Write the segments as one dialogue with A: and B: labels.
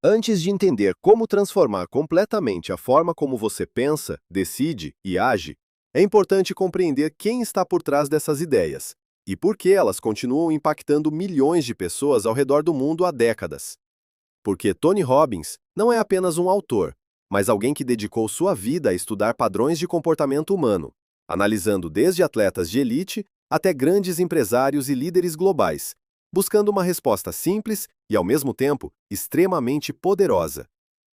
A: Antes de entender como transformar completamente a forma como você pensa, decide e age, é importante compreender quem está por trás dessas ideias e por que elas continuam impactando milhões de pessoas ao redor do mundo há décadas. Porque Tony Robbins não é apenas um autor, mas alguém que dedicou sua vida a estudar padrões de comportamento humano, analisando desde atletas de elite até grandes empresários e líderes globais, buscando uma resposta simples e, ao mesmo tempo, extremamente poderosa,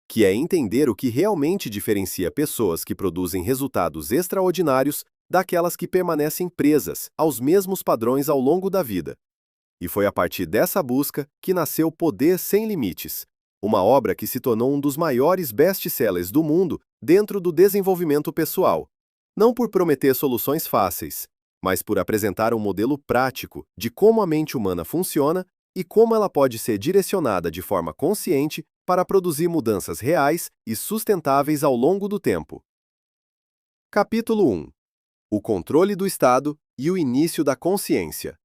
A: que é entender o que realmente diferencia pessoas que produzem resultados extraordinários daquelas que permanecem presas aos mesmos padrões ao longo da vida. E foi a partir dessa busca que nasceu Poder Sem Limites, uma obra que se tornou um dos maiores best-sellers do mundo dentro do desenvolvimento pessoal. Não por prometer soluções fáceis, mas por apresentar um modelo prático de como a mente humana funciona e como ela pode ser direcionada de forma consciente para produzir mudanças reais e sustentáveis ao longo do tempo. Capítulo 1. O controle do Estado e o início da consciência.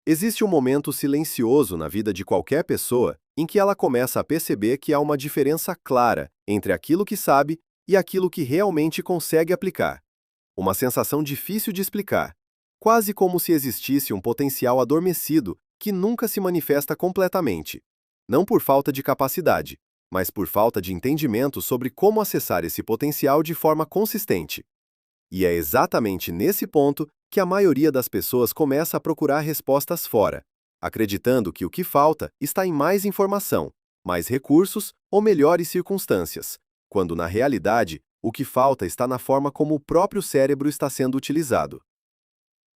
A: Existe um momento silencioso na vida de qualquer pessoa em que ela começa a perceber que há uma diferença clara entre aquilo que sabe e aquilo que realmente consegue aplicar. Uma sensação difícil de explicar, quase como se existisse um potencial adormecido que nunca se manifesta completamente, não por falta de capacidade, mas por falta de entendimento sobre como acessar esse potencial de forma consistente. E é exatamente nesse ponto que a maioria das pessoas começa a procurar respostas fora, acreditando que o que falta está em mais informação, mais recursos ou melhores circunstâncias, quando na realidade o que falta está na forma como o próprio cérebro está sendo utilizado.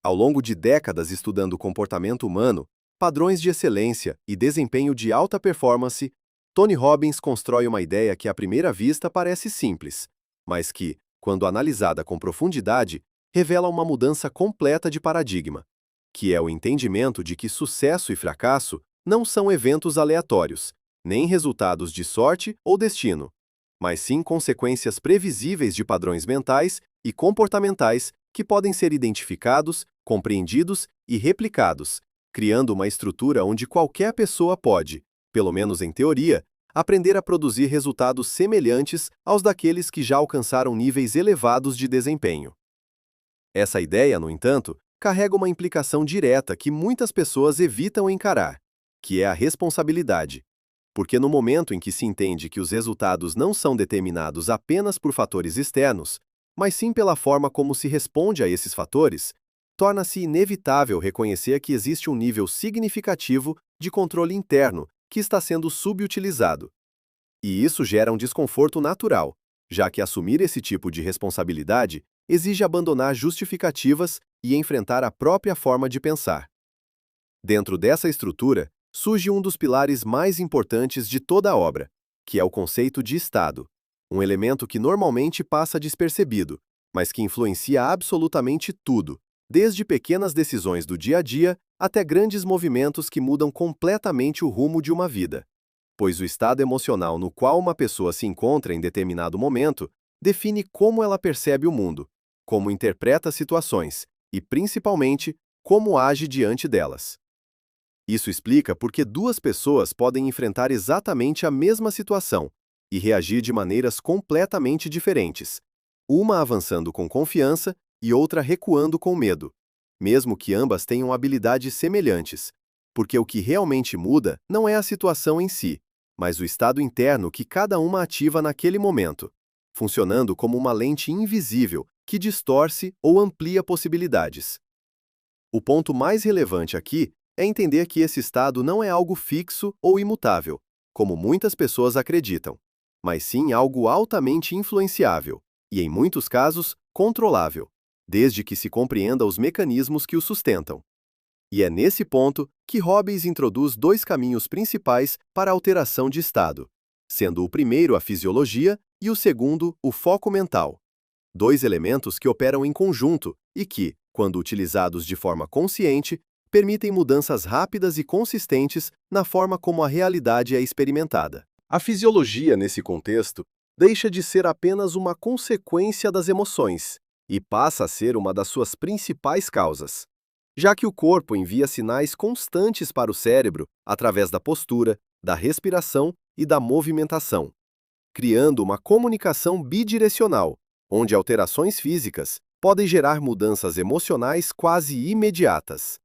A: Ao longo de décadas estudando o comportamento humano, padrões de excelência e desempenho de alta performance, Tony Robbins constrói uma ideia que à primeira vista parece simples, mas que, quando analisada com profundidade, revela uma mudança completa de paradigma, que é o entendimento de que sucesso e fracasso não são eventos aleatórios, nem resultados de sorte ou destino, mas sim consequências previsíveis de padrões mentais e comportamentais que podem ser identificados, compreendidos e replicados, criando uma estrutura onde qualquer pessoa pode, pelo menos em teoria, aprender a produzir resultados semelhantes aos daqueles que já alcançaram níveis elevados de desempenho. Essa ideia, no entanto, carrega uma implicação direta que muitas pessoas evitam encarar, que é a responsabilidade. Porque no momento em que se entende que os resultados não são determinados apenas por fatores externos, mas sim pela forma como se responde a esses fatores, torna-se inevitável reconhecer que existe um nível significativo de controle interno que está sendo subutilizado. E isso gera um desconforto natural, já que assumir esse tipo de responsabilidade exige abandonar justificativas e enfrentar a própria forma de pensar. Dentro dessa estrutura, surge um dos pilares mais importantes de toda a obra, que é o conceito de Estado, um elemento que normalmente passa despercebido, mas que influencia absolutamente tudo, desde pequenas decisões do dia a dia até grandes movimentos que mudam completamente o rumo de uma vida. Pois o estado emocional no qual uma pessoa se encontra em determinado momento define como ela percebe o mundo, como interpreta situações e, principalmente, como age diante delas. Isso explica por que duas pessoas podem enfrentar exatamente a mesma situação e reagir de maneiras completamente diferentes, uma avançando com confiança e outra recuando com medo, mesmo que ambas tenham habilidades semelhantes, porque o que realmente muda não é a situação em si, mas o estado interno que cada uma ativa naquele momento, funcionando como uma lente invisível que distorce ou amplia possibilidades. O ponto mais relevante aqui é entender que esse estado não é algo fixo ou imutável, como muitas pessoas acreditam, mas sim algo altamente influenciável e, em muitos casos, controlável, desde que se compreenda os mecanismos que o sustentam. E é nesse ponto que Robbins introduz dois caminhos principais para a alteração de estado, sendo o primeiro a fisiologia e o segundo o foco mental. Dois elementos que operam em conjunto e que, quando utilizados de forma consciente, permitem mudanças rápidas e consistentes na forma como a realidade é experimentada. A fisiologia, nesse contexto, deixa de ser apenas uma consequência das emoções e passa a ser uma das suas principais causas, já que o corpo envia sinais constantes para o cérebro através da postura, da respiração e da movimentação, criando uma comunicação bidirecional, onde alterações físicas podem gerar mudanças emocionais quase imediatas.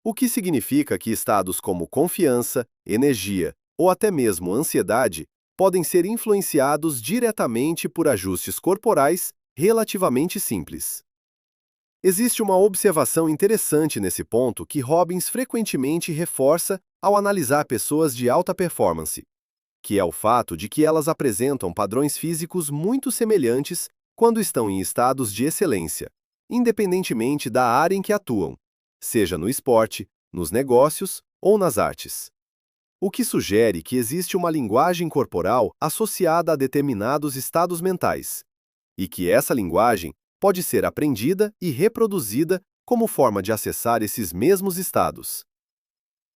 A: O que significa que estados como confiança, energia ou até mesmo ansiedade podem ser influenciados diretamente por ajustes corporais relativamente simples. Existe uma observação interessante nesse ponto que Robbins frequentemente reforça ao analisar pessoas de alta performance, que é o fato de que elas apresentam padrões físicos muito semelhantes quando estão em estados de excelência, independentemente da área em que atuam, seja no esporte, nos negócios ou nas artes. O que sugere que existe uma linguagem corporal associada a determinados estados mentais, e que essa linguagem pode ser aprendida e reproduzida como forma de acessar esses mesmos estados.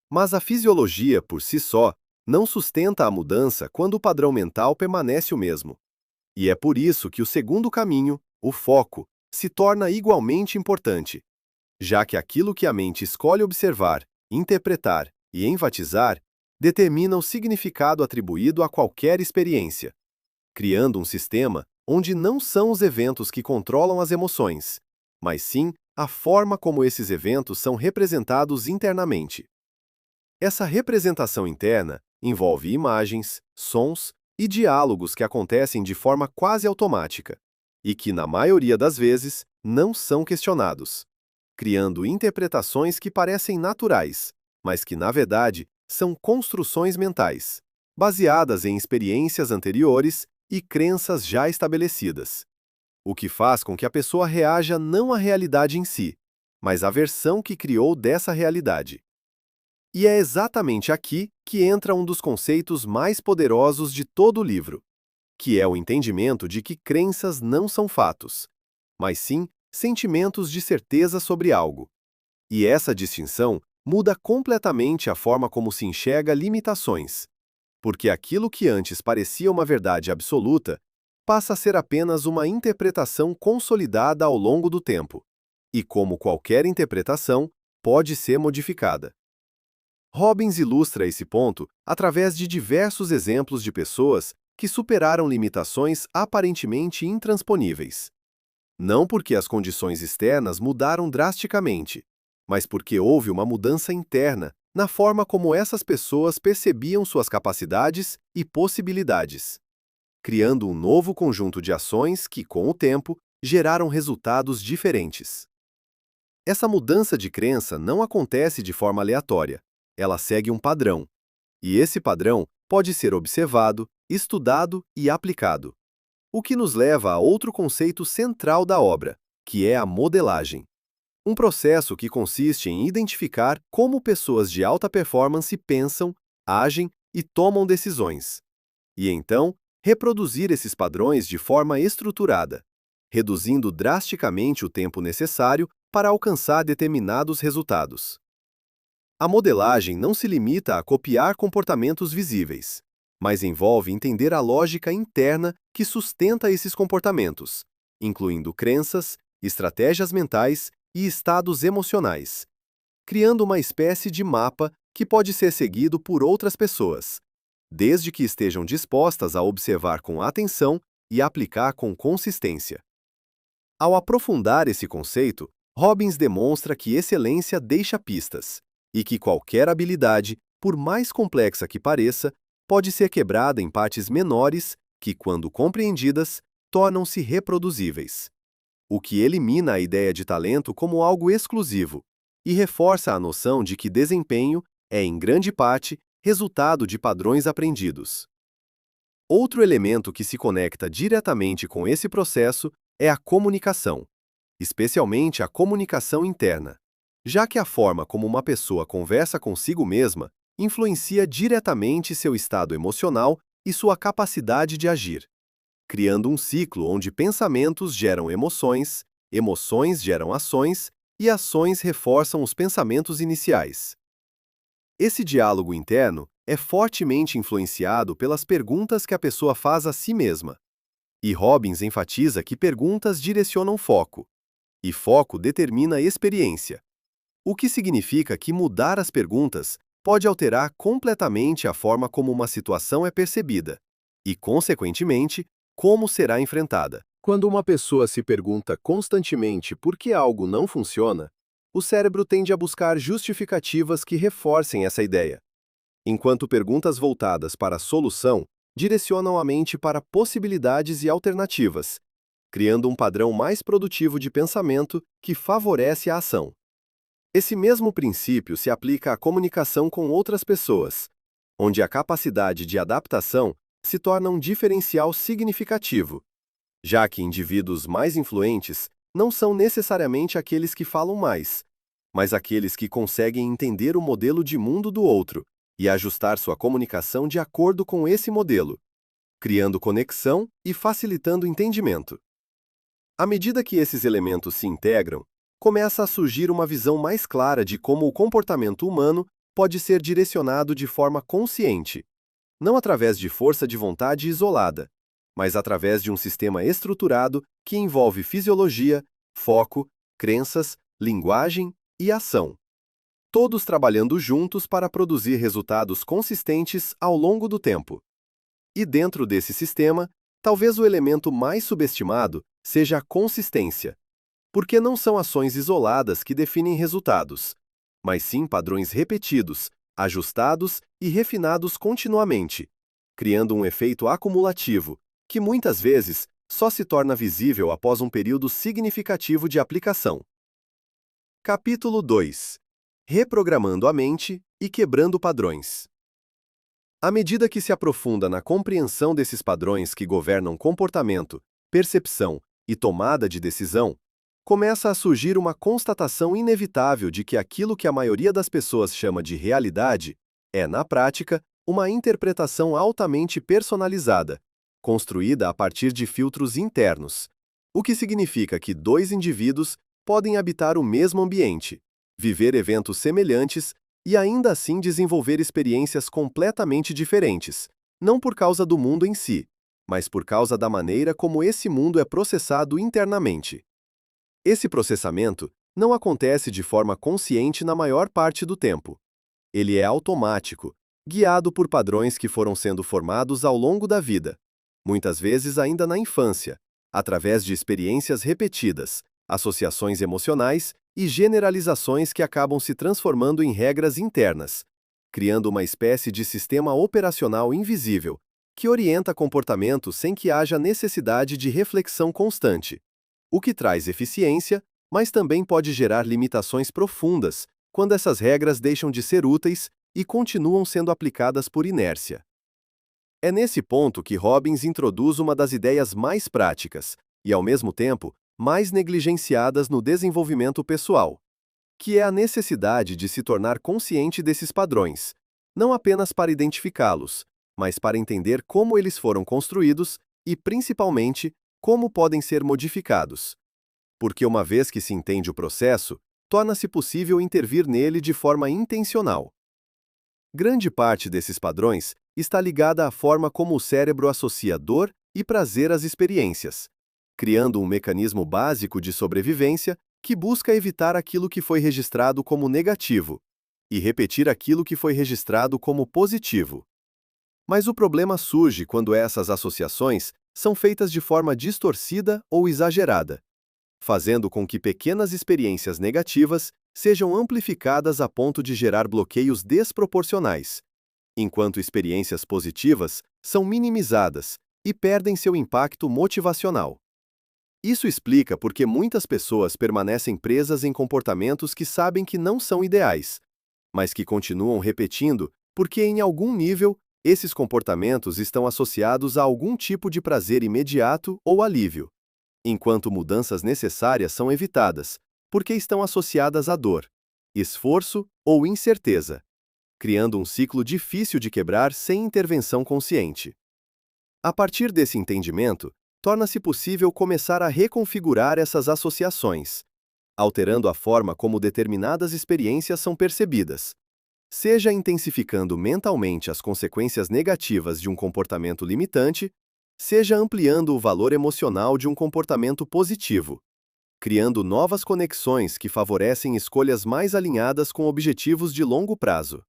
A: Mas a fisiologia, por si só, não sustenta a mudança quando o padrão mental permanece o mesmo. E é por isso que o segundo caminho, o foco, se torna igualmente importante, já que aquilo que a mente escolhe observar, interpretar e enfatizar determina o significado atribuído a qualquer experiência, criando um sistema onde não são os eventos que controlam as emoções, mas sim a forma como esses eventos são representados internamente. Essa representação interna envolve imagens, sons e diálogos que acontecem de forma quase automática e que, na maioria das vezes, não são questionados, criando interpretações que parecem naturais, mas que, na verdade, são construções mentais, baseadas em experiências anteriores e crenças já estabelecidas, o que faz com que a pessoa reaja não à realidade em si, mas à versão que criou dessa realidade. E é exatamente aqui que entra um dos conceitos mais poderosos de todo o livro, que é o entendimento de que crenças não são fatos, mas sim sentimentos de certeza sobre algo. E essa distinção muda completamente a forma como se enxerga limitações, porque aquilo que antes parecia uma verdade absoluta passa a ser apenas uma interpretação consolidada ao longo do tempo, e como qualquer interpretação, pode ser modificada. Robbins ilustra esse ponto através de diversos exemplos de pessoas que superaram limitações aparentemente intransponíveis. Não porque as condições externas mudaram drasticamente, mas porque houve uma mudança interna na forma como essas pessoas percebiam suas capacidades e possibilidades, criando um novo conjunto de ações que, com o tempo, geraram resultados diferentes. Essa mudança de crença não acontece de forma aleatória, ela segue um padrão, e esse padrão pode ser observado, estudado e aplicado. O que nos leva a outro conceito central da obra, que é a modelagem. Um processo que consiste em identificar como pessoas de alta performance pensam, agem e tomam decisões, e então reproduzir esses padrões de forma estruturada, reduzindo drasticamente o tempo necessário para alcançar determinados resultados. A modelagem não se limita a copiar comportamentos visíveis, mas envolve entender a lógica interna que sustenta esses comportamentos, incluindo crenças, estratégias mentais e estados emocionais, criando uma espécie de mapa que pode ser seguido por outras pessoas, desde que estejam dispostas a observar com atenção e aplicar com consistência. Ao aprofundar esse conceito, Robbins demonstra que excelência deixa pistas, e que qualquer habilidade, por mais complexa que pareça, pode ser quebrada em partes menores que, quando compreendidas, tornam-se reproduzíveis. O que elimina a ideia de talento como algo exclusivo e reforça a noção de que desempenho é, em grande parte, resultado de padrões aprendidos. Outro elemento que se conecta diretamente com esse processo é a comunicação, especialmente a comunicação interna, já que a forma como uma pessoa conversa consigo mesma influencia diretamente seu estado emocional e sua capacidade de agir, criando um ciclo onde pensamentos geram emoções, emoções geram ações e ações reforçam os pensamentos iniciais. Esse diálogo interno é fortemente influenciado pelas perguntas que a pessoa faz a si mesma. E Robbins enfatiza que perguntas direcionam foco, e foco determina experiência. O que significa que mudar as perguntas pode alterar completamente a forma como uma situação é percebida e, consequentemente, como será enfrentada. Quando uma pessoa se pergunta constantemente por que algo não funciona, o cérebro tende a buscar justificativas que reforcem essa ideia, enquanto perguntas voltadas para a solução direcionam a mente para possibilidades e alternativas, criando um padrão mais produtivo de pensamento que favorece a ação. Esse mesmo princípio se aplica à comunicação com outras pessoas, onde a capacidade de adaptação se torna um diferencial significativo, já que indivíduos mais influentes não são necessariamente aqueles que falam mais, mas aqueles que conseguem entender o modelo de mundo do outro e ajustar sua comunicação de acordo com esse modelo, criando conexão e facilitando o entendimento. À medida que esses elementos se integram, começa a surgir uma visão mais clara de como o comportamento humano pode ser direcionado de forma consciente, não através de força de vontade isolada, mas através de um sistema estruturado que envolve fisiologia, foco, crenças, linguagem e ação, todos trabalhando juntos para produzir resultados consistentes ao longo do tempo. E dentro desse sistema, talvez o elemento mais subestimado seja a consistência, porque não são ações isoladas que definem resultados, mas sim padrões repetidos, ajustados e refinados continuamente, criando um efeito acumulativo, que muitas vezes só se torna visível após um período significativo de aplicação. Capítulo 2. Reprogramando a mente e quebrando padrões. À medida que se aprofunda na compreensão desses padrões que governam comportamento, percepção e tomada de decisão, começa a surgir uma constatação inevitável de que aquilo que a maioria das pessoas chama de realidade é, na prática, uma interpretação altamente personalizada, construída a partir de filtros internos, o que significa que dois indivíduos podem habitar o mesmo ambiente, viver eventos semelhantes e ainda assim desenvolver experiências completamente diferentes, não por causa do mundo em si, mas por causa da maneira como esse mundo é processado internamente. Esse processamento não acontece de forma consciente na maior parte do tempo. Ele é automático, guiado por padrões que foram sendo formados ao longo da vida, muitas vezes ainda na infância, através de experiências repetidas, associações emocionais e generalizações que acabam se transformando em regras internas, criando uma espécie de sistema operacional invisível que orienta comportamentos sem que haja necessidade de reflexão constante, o que traz eficiência, mas também pode gerar limitações profundas quando essas regras deixam de ser úteis e continuam sendo aplicadas por inércia. É nesse ponto que Robbins introduz uma das ideias mais práticas e, ao mesmo tempo, mais negligenciadas no desenvolvimento pessoal, que é a necessidade de se tornar consciente desses padrões, não apenas para identificá-los, mas para entender como eles foram construídos e, principalmente, como podem ser modificados. Porque uma vez que se entende o processo, torna-se possível intervir nele de forma intencional. Grande parte desses padrões está ligada à forma como o cérebro associa dor e prazer às experiências, criando um mecanismo básico de sobrevivência que busca evitar aquilo que foi registrado como negativo e repetir aquilo que foi registrado como positivo. Mas o problema surge quando essas associações são feitas de forma distorcida ou exagerada, fazendo com que pequenas experiências negativas sejam amplificadas a ponto de gerar bloqueios desproporcionais, enquanto experiências positivas são minimizadas e perdem seu impacto motivacional. Isso explica por que muitas pessoas permanecem presas em comportamentos que sabem que não são ideais, mas que continuam repetindo porque, em algum nível, esses comportamentos estão associados a algum tipo de prazer imediato ou alívio, enquanto mudanças necessárias são evitadas, porque estão associadas a dor, esforço ou incerteza, criando um ciclo difícil de quebrar sem intervenção consciente. A partir desse entendimento, torna-se possível começar a reconfigurar essas associações, alterando a forma como determinadas experiências são percebidas, seja intensificando mentalmente as consequências negativas de um comportamento limitante, seja ampliando o valor emocional de um comportamento positivo, criando novas conexões que favorecem escolhas mais alinhadas com objetivos de longo prazo.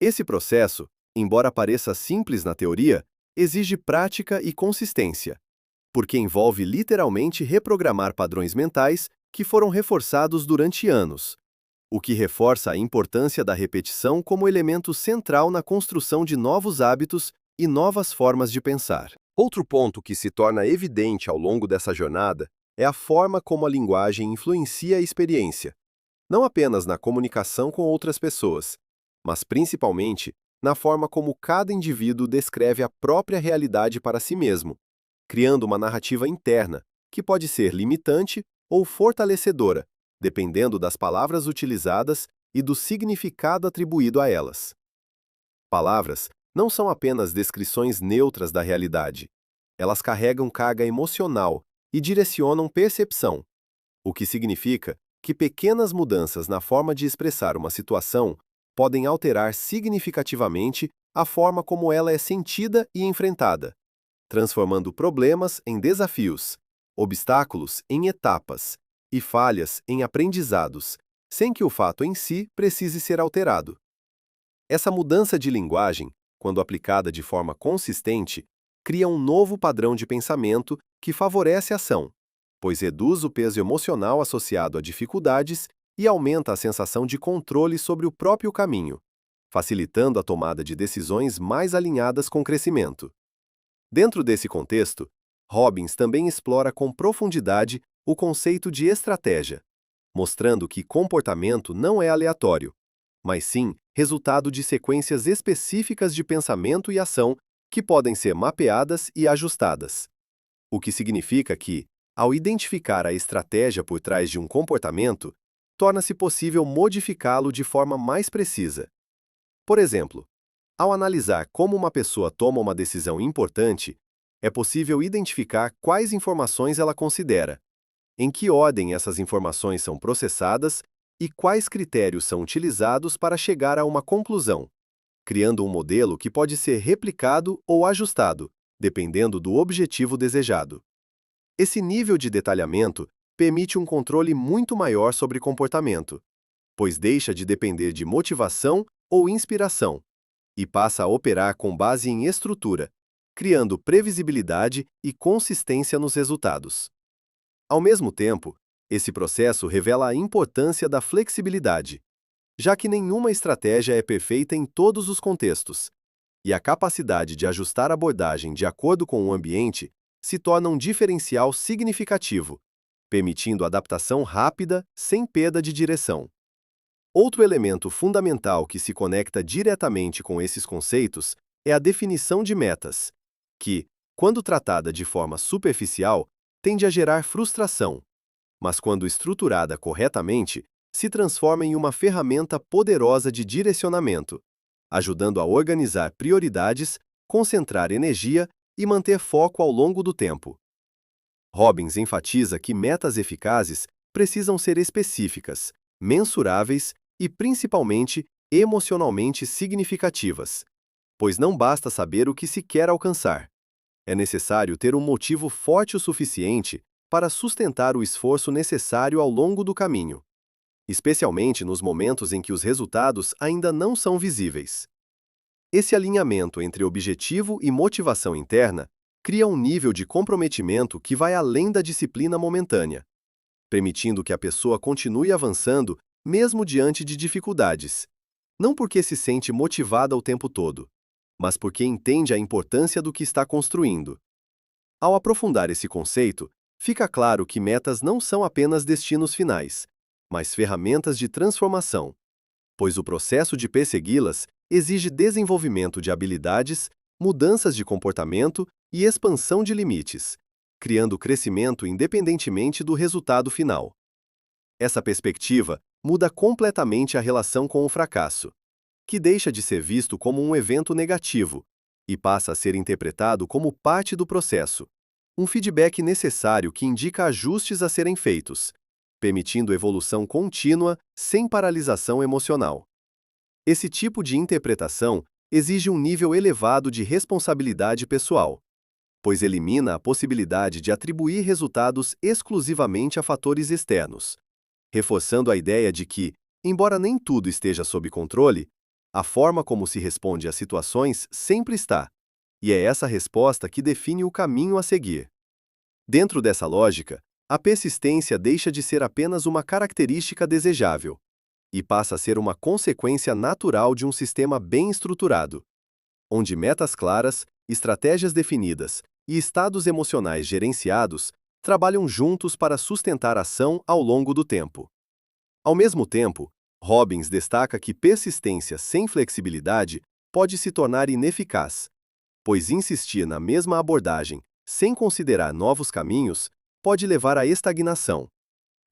A: Esse processo, embora pareça simples na teoria, exige prática e consistência, porque envolve literalmente reprogramar padrões mentais que foram reforçados durante anos, o que reforça a importância da repetição como elemento central na construção de novos hábitos e novas formas de pensar. Outro ponto que se torna evidente ao longo dessa jornada é a forma como a linguagem influencia a experiência, não apenas na comunicação com outras pessoas, mas principalmente na forma como cada indivíduo descreve a própria realidade para si mesmo, criando uma narrativa interna que pode ser limitante ou fortalecedora, dependendo das palavras utilizadas e do significado atribuído a elas. Palavras não são apenas descrições neutras da realidade. Elas carregam carga emocional e direcionam percepção, o que significa que pequenas mudanças na forma de expressar uma situação podem alterar significativamente a forma como ela é sentida e enfrentada, transformando problemas em desafios, obstáculos em etapas e falhas em aprendizados, sem que o fato em si precise ser alterado. Essa mudança de linguagem, quando aplicada de forma consistente, cria um novo padrão de pensamento que favorece a ação, pois reduz o peso emocional associado a dificuldades e aumenta a sensação de controle sobre o próprio caminho, facilitando a tomada de decisões mais alinhadas com o crescimento. Dentro desse contexto, Robbins também explora com profundidade o conceito de estratégia, mostrando que comportamento não é aleatório, mas sim resultado de sequências específicas de pensamento e ação que podem ser mapeadas e ajustadas. O que significa que, ao identificar a estratégia por trás de um comportamento, torna-se possível modificá-lo de forma mais precisa. Por exemplo, ao analisar como uma pessoa toma uma decisão importante, é possível identificar quais informações ela considera, em que ordem essas informações são processadas e quais critérios são utilizados para chegar a uma conclusão, criando um modelo que pode ser replicado ou ajustado, dependendo do objetivo desejado. Esse nível de detalhamento permite um controle muito maior sobre comportamento, pois deixa de depender de motivação ou inspiração e passa a operar com base em estrutura, criando previsibilidade e consistência nos resultados. Ao mesmo tempo, esse processo revela a importância da flexibilidade, já que nenhuma estratégia é perfeita em todos os contextos, e a capacidade de ajustar a abordagem de acordo com o ambiente se torna um diferencial significativo, permitindo adaptação rápida sem perda de direção. Outro elemento fundamental que se conecta diretamente com esses conceitos é a definição de metas, que, quando tratada de forma superficial, tende a gerar frustração, mas quando estruturada corretamente, se transforma em uma ferramenta poderosa de direcionamento, ajudando a organizar prioridades, concentrar energia e manter foco ao longo do tempo. Robbins enfatiza que metas eficazes precisam ser específicas, mensuráveis e, principalmente, emocionalmente significativas, pois não basta saber o que se quer alcançar. É necessário ter um motivo forte o suficiente para sustentar o esforço necessário ao longo do caminho, especialmente nos momentos em que os resultados ainda não são visíveis. Esse alinhamento entre objetivo e motivação interna cria um nível de comprometimento que vai além da disciplina momentânea, permitindo que a pessoa continue avançando mesmo diante de dificuldades, não porque se sente motivada o tempo todo, mas porque entende a importância do que está construindo. Ao aprofundar esse conceito, fica claro que metas não são apenas destinos finais, mas ferramentas de transformação, pois o processo de persegui-las exige desenvolvimento de habilidades, mudanças de comportamento e expansão de limites, criando crescimento independentemente do resultado final. Essa perspectiva muda completamente a relação com o fracasso, que deixa de ser visto como um evento negativo e passa a ser interpretado como parte do processo, um feedback necessário que indica ajustes a serem feitos, permitindo evolução contínua sem paralisação emocional. Esse tipo de interpretação exige um nível elevado de responsabilidade pessoal, pois elimina a possibilidade de atribuir resultados exclusivamente a fatores externos, reforçando a ideia de que, embora nem tudo esteja sob controle, A forma como se responde às situações sempre está, e é essa resposta que define o caminho a seguir. Dentro dessa lógica, a persistência deixa de ser apenas uma característica desejável e passa a ser uma consequência natural de um sistema bem estruturado, onde metas claras, estratégias definidas e estados emocionais gerenciados trabalham juntos para sustentar a ação ao longo do tempo. Ao mesmo tempo, Robbins destaca que persistência sem flexibilidade pode se tornar ineficaz, pois insistir na mesma abordagem, sem considerar novos caminhos, pode levar à estagnação,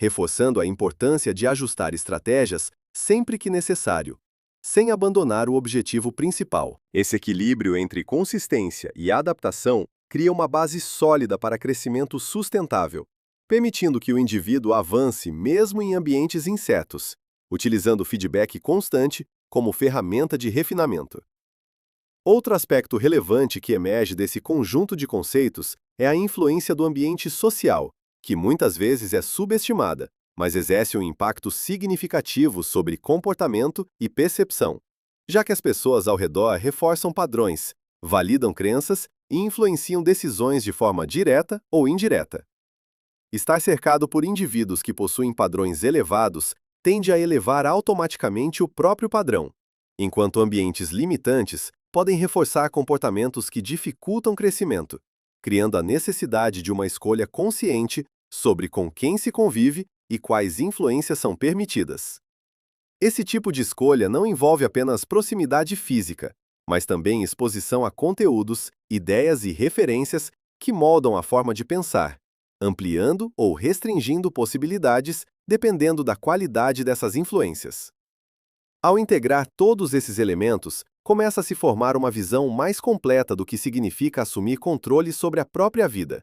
A: reforçando a importância de ajustar estratégias sempre que necessário, sem abandonar o objetivo principal. Esse equilíbrio entre consistência e adaptação cria uma base sólida para crescimento sustentável, permitindo que o indivíduo avance mesmo em ambientes incertos, utilizando o feedback constante como ferramenta de refinamento. Outro aspecto relevante que emerge desse conjunto de conceitos é a influência do ambiente social, que muitas vezes é subestimada, mas exerce um impacto significativo sobre comportamento e percepção, já que as pessoas ao redor reforçam padrões, validam crenças e influenciam decisões de forma direta ou indireta. Estar cercado por indivíduos que possuem padrões elevados tende a elevar automaticamente o próprio padrão, enquanto ambientes limitantes podem reforçar comportamentos que dificultam crescimento, criando a necessidade de uma escolha consciente sobre com quem se convive e quais influências são permitidas. Esse tipo de escolha não envolve apenas proximidade física, mas também exposição a conteúdos, ideias e referências que moldam a forma de pensar, ampliando ou restringindo possibilidades dependendo da qualidade dessas influências. Ao integrar todos esses elementos, começa a se formar uma visão mais completa do que significa assumir controle sobre a própria vida.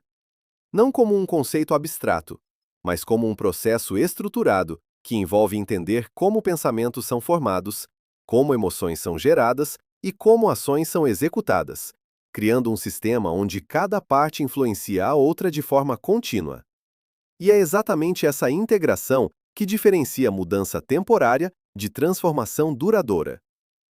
A: Não como um conceito abstrato, mas como um processo estruturado que envolve entender como pensamentos são formados, como emoções são geradas e como ações são executadas, criando um sistema onde cada parte influencia a outra de forma contínua. E é exatamente essa integração que diferencia mudança temporária de transformação duradoura.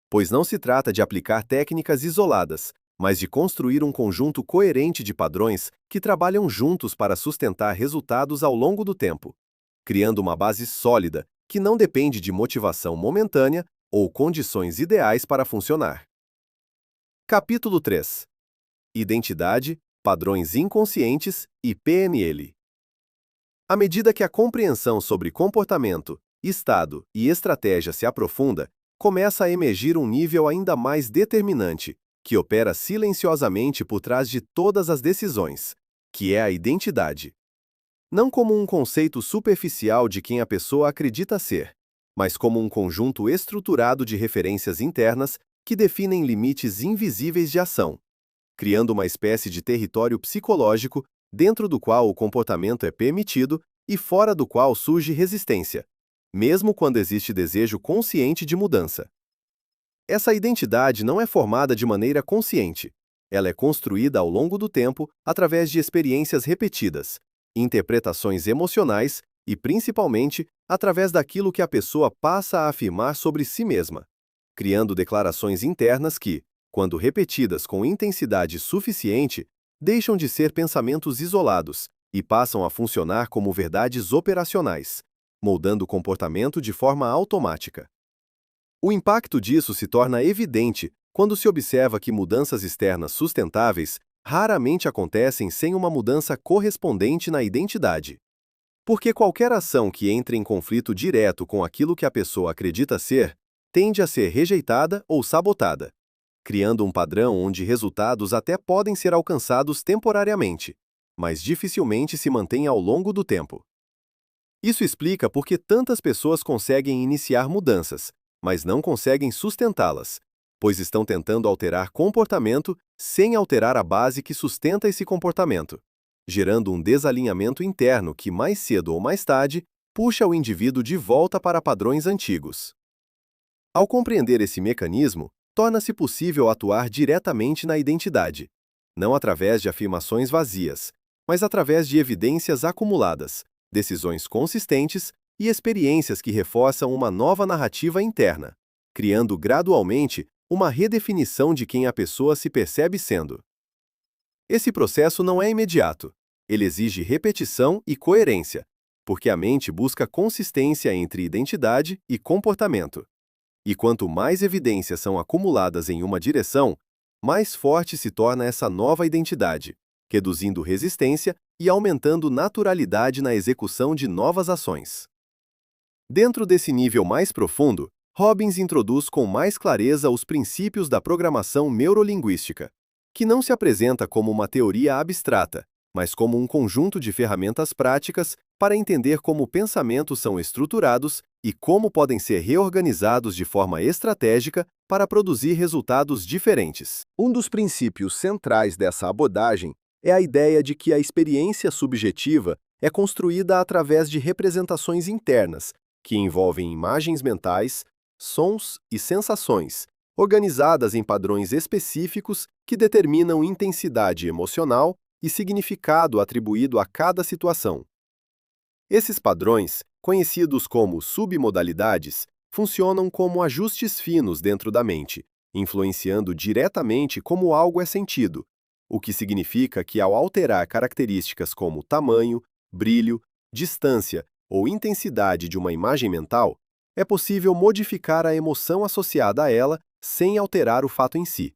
A: Pois não se trata de aplicar técnicas isoladas, mas de construir um conjunto coerente de padrões que trabalham juntos para sustentar resultados ao longo do tempo, criando uma base sólida que não depende de motivação momentânea ou condições ideais para funcionar. Capítulo 3. Identidade, padrões inconscientes e PNL. À medida que a compreensão sobre comportamento, estado e estratégia se aprofunda, começa a emergir um nível ainda mais determinante, que opera silenciosamente por trás de todas as decisões, que é a identidade. Não como um conceito superficial de quem a pessoa acredita ser, mas como um conjunto estruturado de referências internas que definem limites invisíveis de ação, criando uma espécie de território psicológico dentro do qual o comportamento é permitido e fora do qual surge resistência, mesmo quando existe desejo consciente de mudança. Essa identidade não é formada de maneira consciente. Ela é construída ao longo do tempo através de experiências repetidas, interpretações emocionais e, principalmente, através daquilo que a pessoa passa a afirmar sobre si mesma, criando declarações internas que, quando repetidas com intensidade suficiente, deixam de ser pensamentos isolados e passam a funcionar como verdades operacionais, moldando o comportamento de forma automática. O impacto disso se torna evidente quando se observa que mudanças externas sustentáveis raramente acontecem sem uma mudança correspondente na identidade. Porque qualquer ação que entre em conflito direto com aquilo que a pessoa acredita ser, tende a ser rejeitada ou sabotada, criando um padrão onde resultados até podem ser alcançados temporariamente, mas dificilmente se mantêm ao longo do tempo. Isso explica por que tantas pessoas conseguem iniciar mudanças, mas não conseguem sustentá-las, pois estão tentando alterar comportamento sem alterar a base que sustenta esse comportamento, gerando um desalinhamento interno que, mais cedo ou mais tarde, puxa o indivíduo de volta para padrões antigos. Ao compreender esse mecanismo, torna-se possível atuar diretamente na identidade, não através de afirmações vazias, mas através de evidências acumuladas, decisões consistentes e experiências que reforçam uma nova narrativa interna. criando gradualmente uma redefinição de quem a pessoa se percebe sendo. Esse processo não é imediato. Ele exige repetição e coerência, porque a mente busca consistência entre identidade e comportamento. E quanto mais evidências são acumuladas em uma direção, mais forte se torna essa nova identidade, reduzindo resistência e aumentando naturalidade na execução de novas ações. Dentro desse nível mais profundo, Robbins introduz com mais clareza os princípios da programação neurolinguística, que não se apresenta como uma teoria abstrata, mas como um conjunto de ferramentas práticas para entender como pensamentos são estruturados e como podem ser reorganizados de forma estratégica para produzir resultados diferentes. Um dos princípios centrais dessa abordagem é a ideia de que a experiência subjetiva é construída através de representações internas, que envolvem imagens mentais, sons e sensações, organizadas em padrões específicos que determinam intensidade emocional e significado atribuído a cada situação. Esses padrões, conhecidos como submodalidades, funcionam como ajustes finos dentro da mente, influenciando diretamente como algo é sentido, o que significa que, ao alterar características como tamanho, brilho, distância ou intensidade de uma imagem mental, é possível modificar a emoção associada a ela sem alterar o fato em si.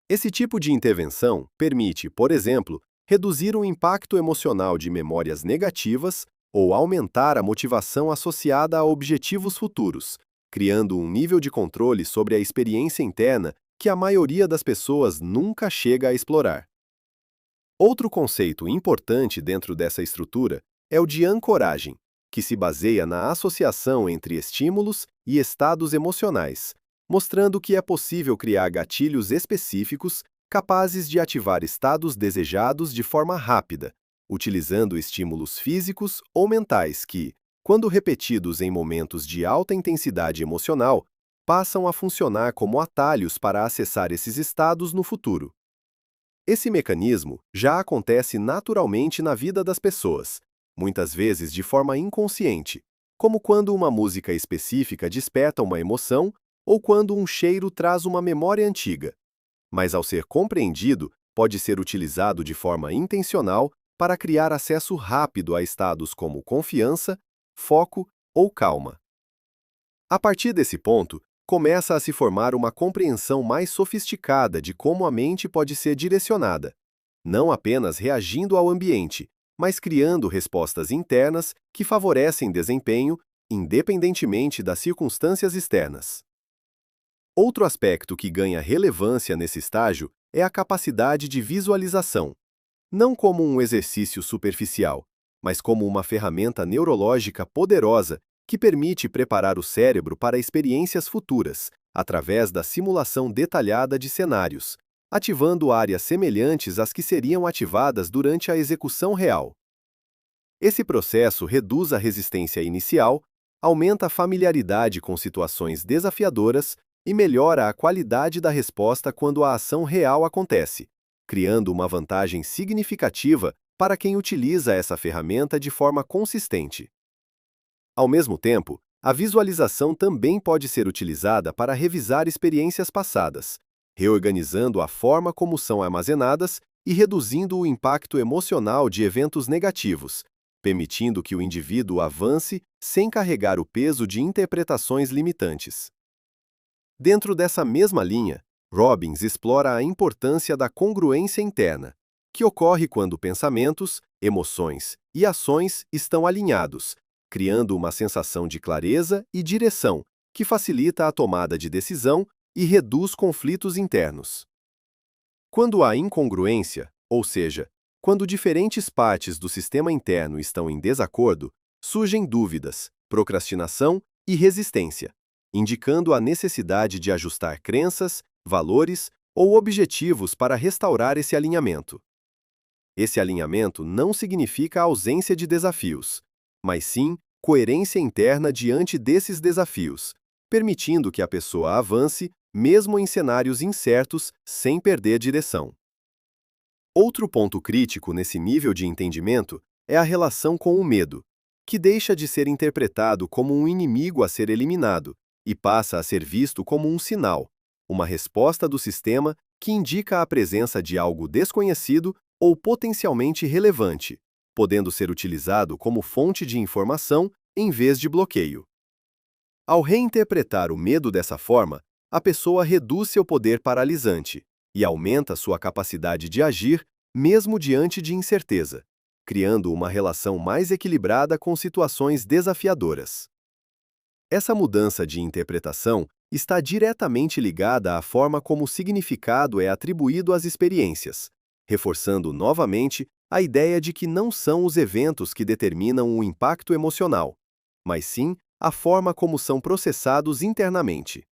A: Esse tipo de intervenção permite, por exemplo, reduzir o impacto emocional de memórias negativas ou aumentar a motivação associada a objetivos futuros, criando um nível de controle sobre a experiência interna que a maioria das pessoas nunca chega a explorar. Outro conceito importante dentro dessa estrutura é o de ancoragem, que se baseia na associação entre estímulos e estados emocionais, mostrando que é possível criar gatilhos específicos capazes de ativar estados desejados de forma rápida, utilizando estímulos físicos ou mentais que, quando repetidos em momentos de alta intensidade emocional, passam a funcionar como atalhos para acessar esses estados no futuro. Esse mecanismo já acontece naturalmente na vida das pessoas, muitas vezes de forma inconsciente, como quando uma música específica desperta uma emoção ou quando um cheiro traz uma memória antiga. Mas, ao ser compreendido, pode ser utilizado de forma intencional para criar acesso rápido a estados como confiança, foco ou calma. A partir desse ponto, começa a se formar uma compreensão mais sofisticada de como a mente pode ser direcionada, não apenas reagindo ao ambiente, mas criando respostas internas que favorecem desempenho, independentemente das circunstâncias externas. Outro aspecto que ganha relevância nesse estágio é a capacidade de visualização, não como um exercício superficial, mas como uma ferramenta neurológica poderosa que permite preparar o cérebro para experiências futuras, através da simulação detalhada de cenários, ativando áreas semelhantes às que seriam ativadas durante a execução real. Esse processo reduz a resistência inicial, aumenta a familiaridade com situações desafiadoras e melhora a qualidade da resposta quando a ação real acontece, criando uma vantagem significativa para quem utiliza essa ferramenta de forma consistente. Ao mesmo tempo, a visualização também pode ser utilizada para revisar experiências passadas, reorganizando a forma como são armazenadas e reduzindo o impacto emocional de eventos negativos, permitindo que o indivíduo avance sem carregar o peso de interpretações limitantes. Dentro dessa mesma linha, Robbins explora a importância da congruência interna, que ocorre quando pensamentos, emoções e ações estão alinhados, criando uma sensação de clareza e direção que facilita a tomada de decisão e reduz conflitos internos. Quando há incongruência, ou seja, quando diferentes partes do sistema interno estão em desacordo, surgem dúvidas, procrastinação e resistência, indicando a necessidade de ajustar crenças, valores ou objetivos para restaurar esse alinhamento. Esse alinhamento não significa ausência de desafios, mas sim coerência interna diante desses desafios, permitindo que a pessoa avance mesmo em cenários incertos sem perder direção. Outro ponto crítico nesse nível de entendimento é a relação com o medo, que deixa de ser interpretado como um inimigo a ser eliminado e passa a ser visto como um sinal, uma resposta do sistema que indica a presença de algo desconhecido ou potencialmente relevante, podendo ser utilizado como fonte de informação em vez de bloqueio. Ao reinterpretar o medo dessa forma, a pessoa reduz seu poder paralisante e aumenta sua capacidade de agir, mesmo diante de incerteza, criando uma relação mais equilibrada com situações desafiadoras. Essa mudança de interpretação está diretamente ligada à forma como o significado é atribuído às experiências, reforçando novamente a ideia de que não são os eventos que determinam o impacto emocional, mas sim a forma como são processados internamente.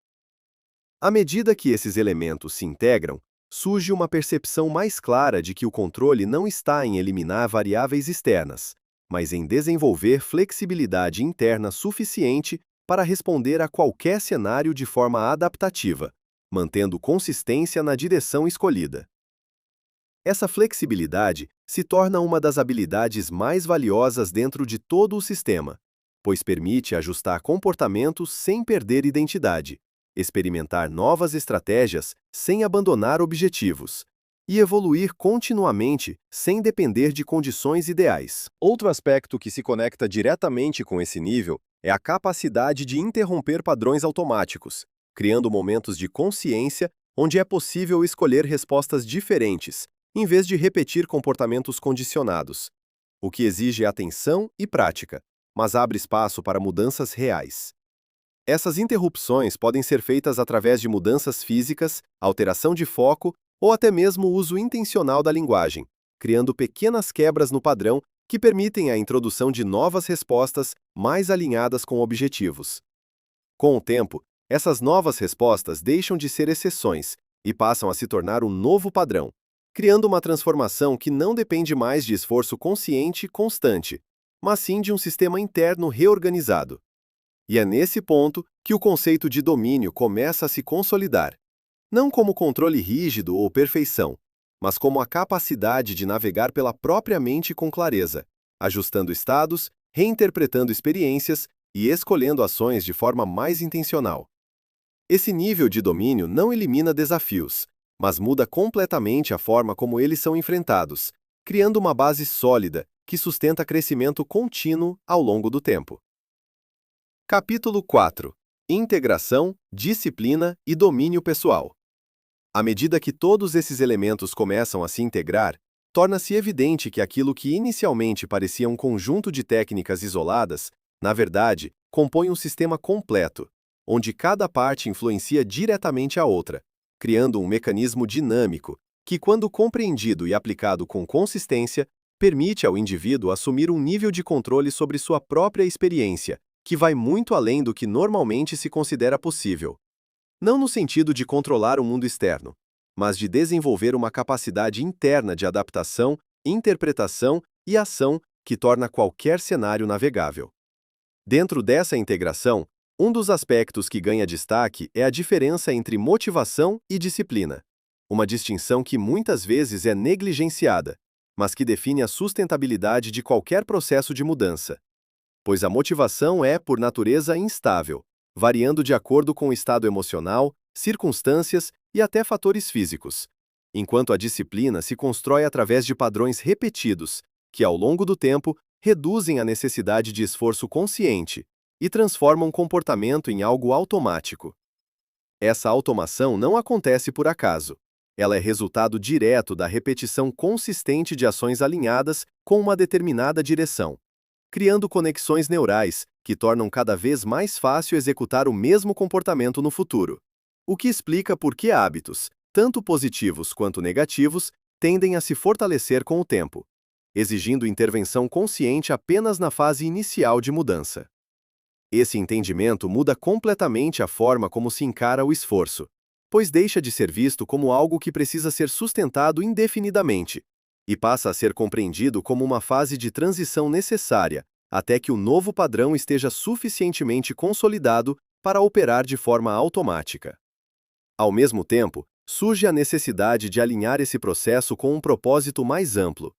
A: À medida que esses elementos se integram, surge uma percepção mais clara de que o controle não está em eliminar variáveis externas, mas em desenvolver flexibilidade interna suficiente para responder a qualquer cenário de forma adaptativa, mantendo consistência na direção escolhida. Essa flexibilidade se torna uma das habilidades mais valiosas dentro de todo o sistema, pois permite ajustar comportamentos sem perder identidade, experimentar novas estratégias sem abandonar objetivos e evoluir continuamente sem depender de condições ideais. Outro aspecto que se conecta diretamente com esse nível é a capacidade de interromper padrões automáticos, criando momentos de consciência onde é possível escolher respostas diferentes, em vez de repetir comportamentos condicionados, o que exige atenção e prática, mas abre espaço para mudanças reais. Essas interrupções podem ser feitas através de mudanças físicas, alteração de foco ou até mesmo o uso intencional da linguagem, criando pequenas quebras no padrão que permitem a introdução de novas respostas mais alinhadas com objetivos. Com o tempo, essas novas respostas deixam de ser exceções e passam a se tornar um novo padrão, criando uma transformação que não depende mais de esforço consciente e constante, mas sim de um sistema interno reorganizado. E é nesse ponto que o conceito de domínio começa a se consolidar, não como controle rígido ou perfeição, mas como a capacidade de navegar pela própria mente com clareza, ajustando estados, reinterpretando experiências e escolhendo ações de forma mais intencional. Esse nível de domínio não elimina desafios, mas muda completamente a forma como eles são enfrentados, criando uma base sólida que sustenta crescimento contínuo ao longo do tempo. Capítulo 4. Integração, disciplina e domínio pessoal. À medida que todos esses elementos começam a se integrar, torna-se evidente que aquilo que inicialmente parecia um conjunto de técnicas isoladas, na verdade, compõe um sistema completo, onde cada parte influencia diretamente a outra, criando um mecanismo dinâmico que, quando compreendido e aplicado com consistência, permite ao indivíduo assumir um nível de controle sobre sua própria experiência, que vai muito além do que normalmente se considera possível. Não no sentido de controlar o mundo externo, mas de desenvolver uma capacidade interna de adaptação, interpretação e ação que torna qualquer cenário navegável. Dentro dessa integração, um dos aspectos que ganha destaque é a diferença entre motivação e disciplina, uma distinção que muitas vezes é negligenciada, mas que define a sustentabilidade de qualquer processo de mudança. Pois a motivação é, por natureza, instável, variando de acordo com o estado emocional, circunstâncias e até fatores físicos, enquanto a disciplina se constrói através de padrões repetidos, que, ao longo do tempo, reduzem a necessidade de esforço consciente e transformam o comportamento em algo automático. Essa automação não acontece por acaso. Ela é resultado direto da repetição consistente de ações alinhadas com uma determinada direção, criando conexões neurais que tornam cada vez mais fácil executar o mesmo comportamento no futuro. O que explica por que hábitos, tanto positivos quanto negativos, tendem a se fortalecer com o tempo, exigindo intervenção consciente apenas na fase inicial de mudança. Esse entendimento muda completamente a forma como se encara o esforço, pois deixa de ser visto como algo que precisa ser sustentado indefinidamente, e passa a ser compreendido como uma fase de transição necessária até que o novo padrão esteja suficientemente consolidado para operar de forma automática. Ao mesmo tempo, surge a necessidade de alinhar esse processo com um propósito mais amplo,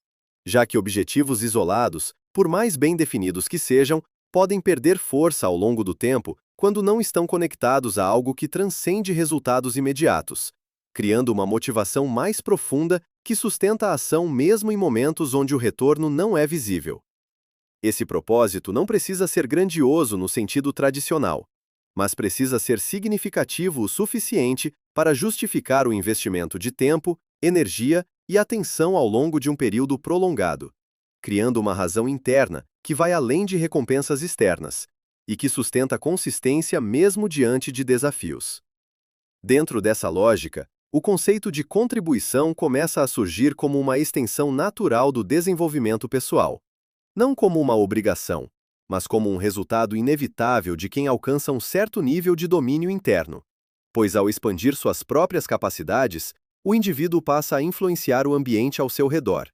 A: já que objetivos isolados, por mais bem definidos que sejam, podem perder força ao longo do tempo quando não estão conectados a algo que transcende resultados imediatos, criando uma motivação mais profunda que sustenta a ação mesmo em momentos onde o retorno não é visível. Esse propósito não precisa ser grandioso no sentido tradicional, mas precisa ser significativo o suficiente para justificar o investimento de tempo, energia e atenção ao longo de um período prolongado, criando uma razão interna que vai além de recompensas externas e que sustenta a consistência mesmo diante de desafios. Dentro dessa lógica, o conceito de contribuição começa a surgir como uma extensão natural do desenvolvimento pessoal, não como uma obrigação, mas como um resultado inevitável de quem alcança um certo nível de domínio interno, pois ao expandir suas próprias capacidades, o indivíduo passa a influenciar o ambiente ao seu redor,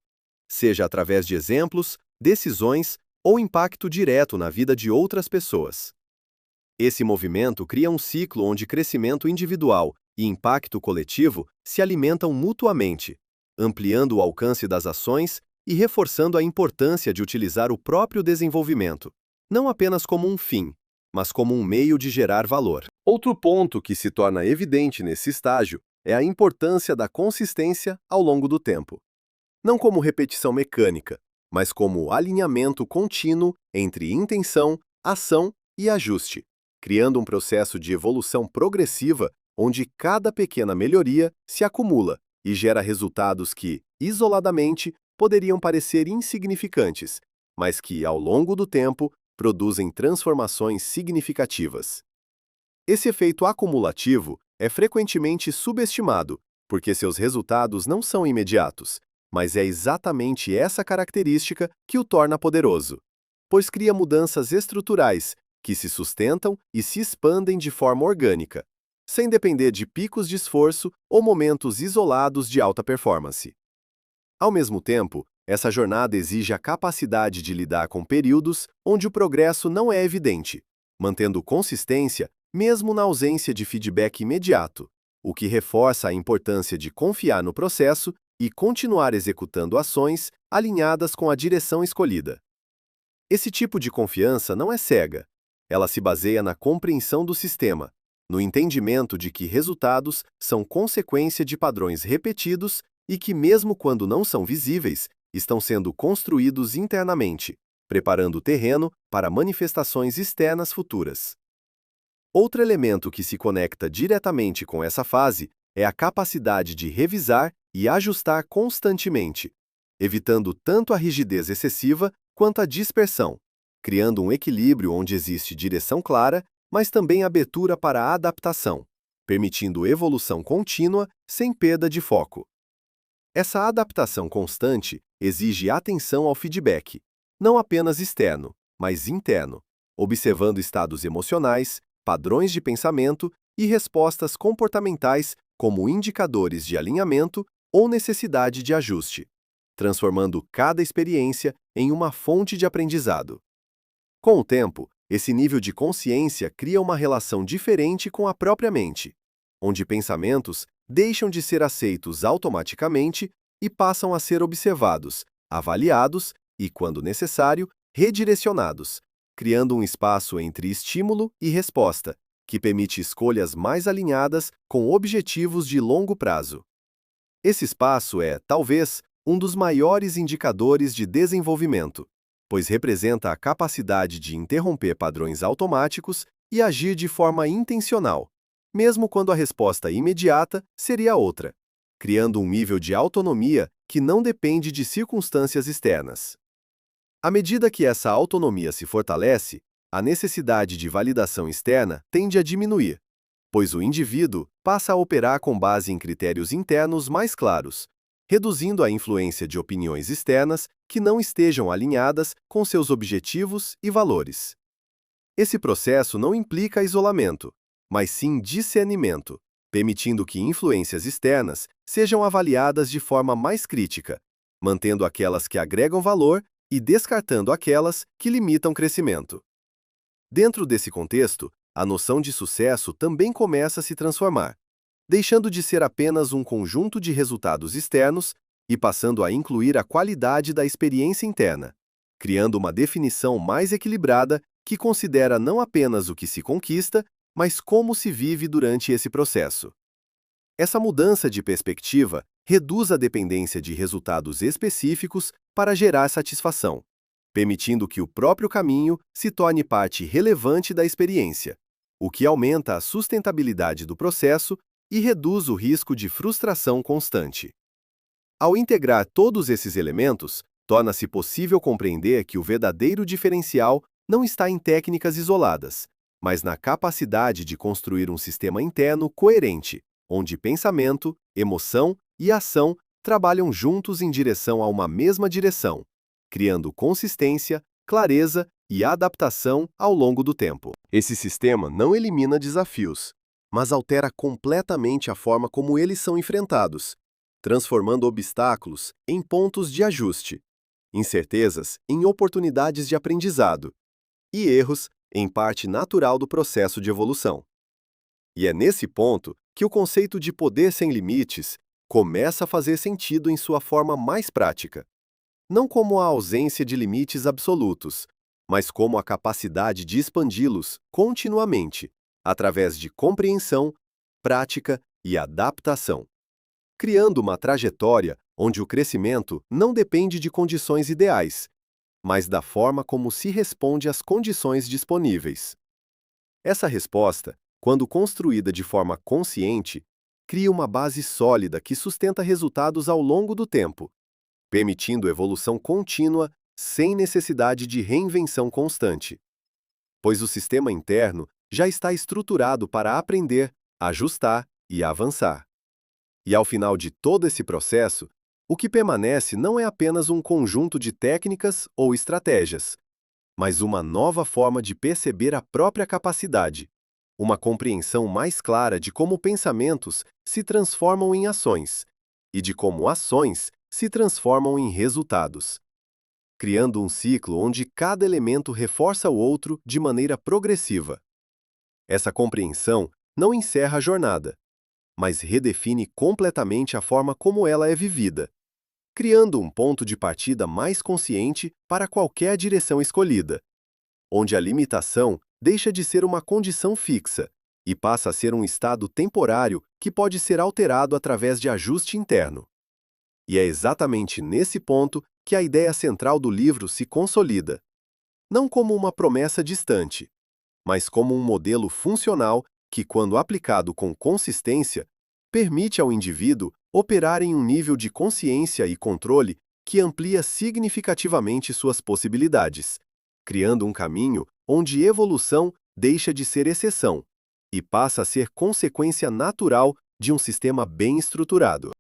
A: seja através de exemplos, decisões ou impacto direto na vida de outras pessoas. Esse movimento cria um ciclo onde crescimento individual e impacto coletivo se alimentam mutuamente, ampliando o alcance das ações e reforçando a importância de utilizar o próprio desenvolvimento, não apenas como um fim, mas como um meio de gerar valor. Outro ponto que se torna evidente nesse estágio é a importância da consistência ao longo do tempo. Não como repetição mecânica, mas como alinhamento contínuo entre intenção, ação e ajuste, criando um processo de evolução progressiva onde cada pequena melhoria se acumula e gera resultados que, isoladamente, poderiam parecer insignificantes, mas que, ao longo do tempo, produzem transformações significativas. Esse efeito acumulativo é frequentemente subestimado, porque seus resultados não são imediatos, mas é exatamente essa característica que o torna poderoso, pois cria mudanças estruturais que se sustentam e se expandem de forma orgânica, sem depender de picos de esforço ou momentos isolados de alta performance. Ao mesmo tempo, essa jornada exige a capacidade de lidar com períodos onde o progresso não é evidente, mantendo consistência mesmo na ausência de feedback imediato, o que reforça a importância de confiar no processo e continuar executando ações alinhadas com a direção escolhida. Esse tipo de confiança não é cega. Ela se baseia na compreensão do sistema, no entendimento de que resultados são consequência de padrões repetidos e que, mesmo quando não são visíveis, estão sendo construídos internamente, preparando o terreno para manifestações externas futuras. Outro elemento que se conecta diretamente com essa fase é a capacidade de revisar e ajustar constantemente, evitando tanto a rigidez excessiva quanto a dispersão, criando um equilíbrio onde existe direção clara, mas também abertura para a adaptação, permitindo evolução contínua sem perda de foco. Essa adaptação constante exige atenção ao feedback, não apenas externo, mas interno, observando estados emocionais, padrões de pensamento e respostas comportamentais como indicadores de alinhamento ou necessidade de ajuste, transformando cada experiência em uma fonte de aprendizado. Com o tempo, esse nível de consciência cria uma relação diferente com a própria mente, onde pensamentos deixam de ser aceitos automaticamente e passam a ser observados, avaliados e, quando necessário, redirecionados, criando um espaço entre estímulo e resposta, que permite escolhas mais alinhadas com objetivos de longo prazo. Esse espaço é, talvez, um dos maiores indicadores de desenvolvimento, pois representa a capacidade de interromper padrões automáticos e agir de forma intencional, mesmo quando a resposta imediata seria outra, criando um nível de autonomia que não depende de circunstâncias externas. À medida que essa autonomia se fortalece, a necessidade de validação externa tende a diminuir, pois o indivíduo passa a operar com base em critérios internos mais claros, reduzindo a influência de opiniões externas que não estejam alinhadas com seus objetivos e valores. Esse processo não implica isolamento, mas sim discernimento, permitindo que influências externas sejam avaliadas de forma mais crítica, mantendo aquelas que agregam valor e descartando aquelas que limitam crescimento. Dentro desse contexto, a noção de sucesso também começa a se transformar, deixando de ser apenas um conjunto de resultados externos e passando a incluir a qualidade da experiência interna, criando uma definição mais equilibrada que considera não apenas o que se conquista, mas como se vive durante esse processo. Essa mudança de perspectiva reduz a dependência de resultados específicos para gerar satisfação, permitindo que o próprio caminho se torne parte relevante da experiência, o que aumenta a sustentabilidade do processo e reduz o risco de frustração constante. Ao integrar todos esses elementos, torna-se possível compreender que o verdadeiro diferencial não está em técnicas isoladas, mas na capacidade de construir um sistema interno coerente, onde pensamento, emoção e ação trabalham juntos em direção a uma mesma direção, criando consistência, clareza e adaptação ao longo do tempo. Esse sistema não elimina desafios, mas altera completamente a forma como eles são enfrentados, transformando obstáculos em pontos de ajuste, incertezas em oportunidades de aprendizado e erros em parte natural do processo de evolução. E é nesse ponto que o conceito de poder sem limites começa a fazer sentido em sua forma mais prática. Não como a ausência de limites absolutos, mas como a capacidade de expandi-los continuamente, através de compreensão, prática e adaptação, criando uma trajetória onde o crescimento não depende de condições ideais, mas da forma como se responde às condições disponíveis. Essa resposta, quando construída de forma consciente, cria uma base sólida que sustenta resultados ao longo do tempo, permitindo evolução contínua sem necessidade de reinvenção constante. Pois o sistema interno já está estruturado para aprender, ajustar e avançar. E ao final de todo esse processo, o que permanece não é apenas um conjunto de técnicas ou estratégias, mas uma nova forma de perceber a própria capacidade, uma compreensão mais clara de como pensamentos se transformam em ações e de como ações se transformam em resultados, criando um ciclo onde cada elemento reforça o outro de maneira progressiva. Essa compreensão não encerra a jornada, mas redefine completamente a forma como ela é vivida, criando um ponto de partida mais consciente para qualquer direção escolhida, onde a limitação deixa de ser uma condição fixa e passa a ser um estado temporário que pode ser alterado através de ajuste interno. E é exatamente nesse ponto que a ideia central do livro se consolida, não como uma promessa distante, mas como um modelo funcional que, quando aplicado com consistência, permite ao indivíduo operar em um nível de consciência e controle que amplia significativamente suas possibilidades, criando um caminho onde evolução deixa de ser exceção e passa a ser consequência natural de um sistema bem estruturado.